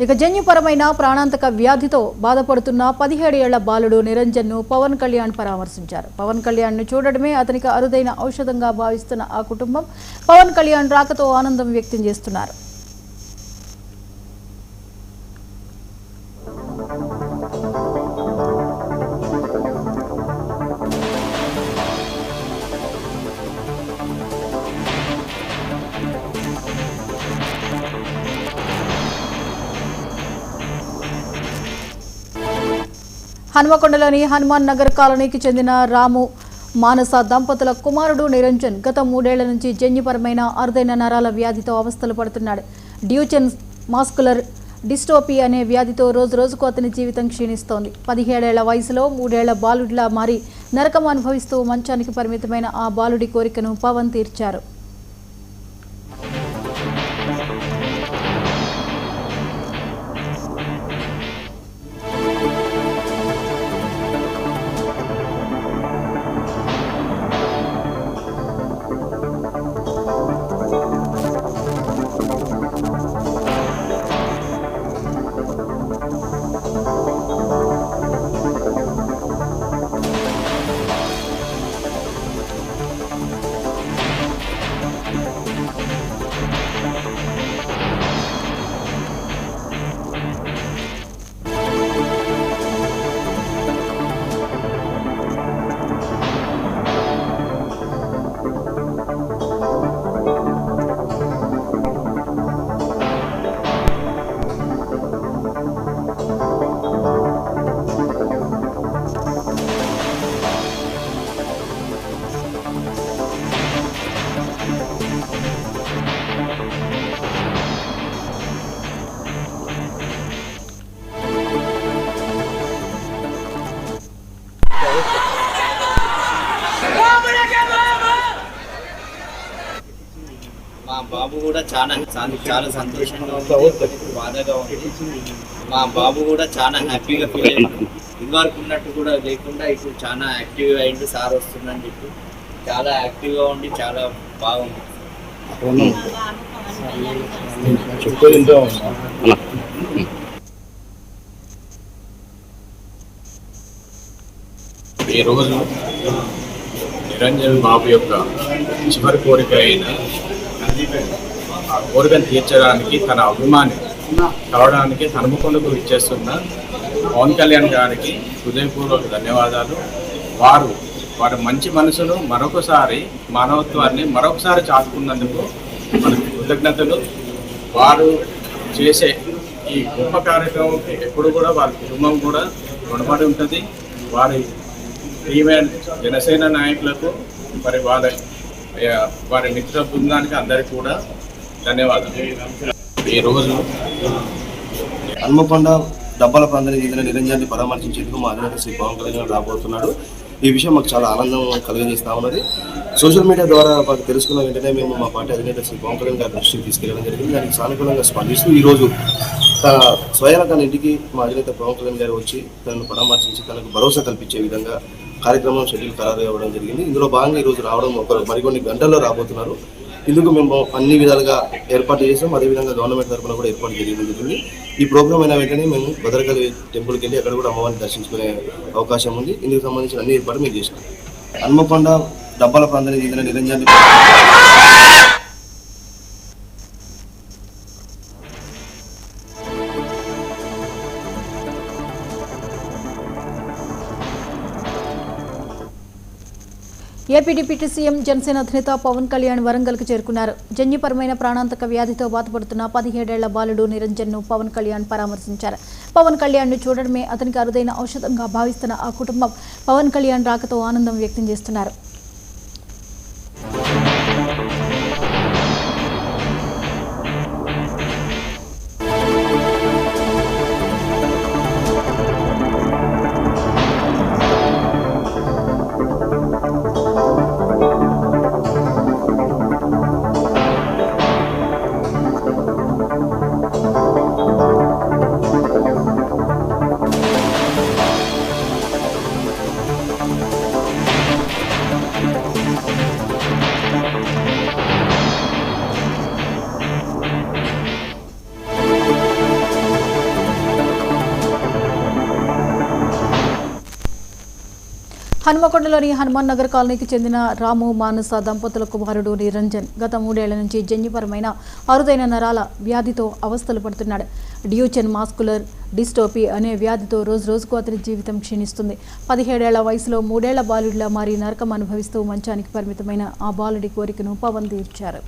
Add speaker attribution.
Speaker 1: ఇక జన్యుపరమైన ప్రాణాంతక వ్యాధితో బాధపడుతున్న 17 ఏళ్ల బాలుడు నిరంజన్ను పవన్ కళ్యాణ్ పరామర్శించారు. పవన్ కళ్యాణ్ను చూడడమే అతనికి అరుదైన ఔషధంగా భావిస్తున్న ఆ కుటుంబం పవన్ కళ్యాణ్ రాకతో ఆనందం వ్యక్తం చేస్తున్నారు. హన్మకొండలోని హనుమాన్ నగర్ కాలనీకి చెందిన రాము మానస దంపతుల కుమారుడు నిరంజన్ గత 3 ఏళ్ల నుంచి జన్యుపరమైన అరుదైన నరాల వ్యాధితో అవస్థలు పడుతున్నాడు. డ్యూచెన్ మాస్కులర్ డిస్ట్రోఫీ అనే వ్యాధితో రోజురోజుకు అతని జీవితం క్షీణిస్తోంది. 17 ఏళ్ల వయసులో 3 ఏళ్ల బాలుడిలా మారి నరకం అనుభవిస్తూ మంచానికి పరిమితమైన ఆ బాలుడి కోరికను పవన్ తీర్చారు.
Speaker 2: మా బాబు కూడా చాలా సంతోషంగా ఉంది, బాధగా ఉంది. మా బాబు కూడా చాలా హ్యాపీగా ఫీల్ అయ్యింది. ఇదివరకు ఉన్నట్టు కూడా లేకుండా ఇప్పుడు చాలా యాక్టివ్గా అయింది. సార్ వస్తుందని చెప్పి చాలా యాక్టివ్గా ఉండి చాలా బాగుంది.
Speaker 3: ఈరోజు నిరంజన్ బాబు యొక్క చివరి కోరిక అయిన ఆ కోరికను తీర్చడానికి తన అభిమాని కావడానికి హనుమకొండకు ఇచ్చేస్తున్న పవన్ కళ్యాణ్ గారికి హృదయపూర్వక ధన్యవాదాలు. వారి మంచి మనసును మరొకసారి మానవత్వాన్ని మరొకసారి చాటుకున్నందుకు మనకు కృతజ్ఞతలు. వారు చేసే ఈ గొప్ప కార్యక్రమంకి ఎప్పుడు కూడా వారి కుటుంబం కూడా రుణపడి ఉంటుంది. వారి ప్రియమైన జనసేన నాయకులకు మరి వారి మిత్ర బృందానికి అందరికీ కూడా ధన్యవాదాలు. ఈరోజు
Speaker 4: హన్మకొండ డబ్బాల ప్రాంతానికి చెందిన నిరంజన్ని పరామర్శించేందుకు మా అధినేత శ్రీ పవన్ కళ్యాణ్ రాబోతున్నాడు. ఈ విషయం మాకు చాలా ఆనందం కలిగజేస్తా ఉన్నది. సోషల్ మీడియా ద్వారా మాకు తెలుసుకున్న వెంటనే మేము మా పార్టీ అధినేత శ్రీ పవన్ కళ్యాణ్ గారి దృష్టికి తీసుకెళ్లడం జరిగింది. దానికి సానుకూలంగా స్పందిస్తూ ఈరోజు తన ఇంటికి మా అధినేత పవన్ కళ్యాణ్ గారు వచ్చి తనను పరామర్శించి తనకు భరోసా కల్పించే విధంగా కార్యక్రమం షెడ్యూల్ ఖరారు అవ్వడం జరిగింది. ఇందులో భాగంగా ఈరోజు రావడం మరికొన్ని గంటల్లో రాబోతున్నారు. ఇందుకు మేము అన్ని విధాలుగా ఏర్పాటు చేసాం. అదేవిధంగా గవర్నమెంట్ తరఫున కూడా ఏర్పాటు జరిగింది. ఈ ప్రోగ్రామ్ అయిన వెంటనే మేము భద్రకాళి టెంపుల్కి వెళ్ళి అక్కడ కూడా అమ్మవారిని దర్శించుకునే అవకాశం ఉంది. ఇందుకు సంబంధించిన అన్ని ఏర్పాటు మేము చేసినాం. హన్మకొండ డబ్బాల ప్రాంతానికి చెందిన Niranjan
Speaker 1: AP deputy CM Janasena అధినేత పవన్ కళ్యాణ్ వరంగల్కు చేరుకున్నారు. జన్యుపరమైన ప్రాణాంతక వ్యాధితో బాధపడుతున్న 17 ఏళ్ల బాలుడు నిరంజన్ను పవన్ కళ్యాణ్ పరామర్శించారు. పవన్ కళ్యాణ్ను చూడడమే అతనికి అరుదైన ఔషధంగా భావిస్తున్న ఆ కుటుంబం పవన్ కళ్యాణ్ రాకతో ఆనందం వ్యక్తం చేస్తున్నారు. హనుమకొండలోని హనుమాన్ నగర్ కాలనీకి చెందిన రాము మానస దంపతుల కుమారుడు నిరంజన్ గత 3 ఏళ్ల నుంచి జన్యుపరమైన అరుదైన నరాల వ్యాధితో అవస్థలు పడుతున్నాడు. డ్యూచెన్ మాస్కులర్ డిస్టోపీ అనే వ్యాధితో రోజుకు అతని జీవితం క్షీణిస్తుంది. 17 ఏళ్ల వయసులో 3 ఏళ్ల బాలుడిలా మారి నరకం అనుభవిస్తూ మంచానికి పరిమితమైన ఆ బాలుడి కోరికను పవన్ తీర్చారు.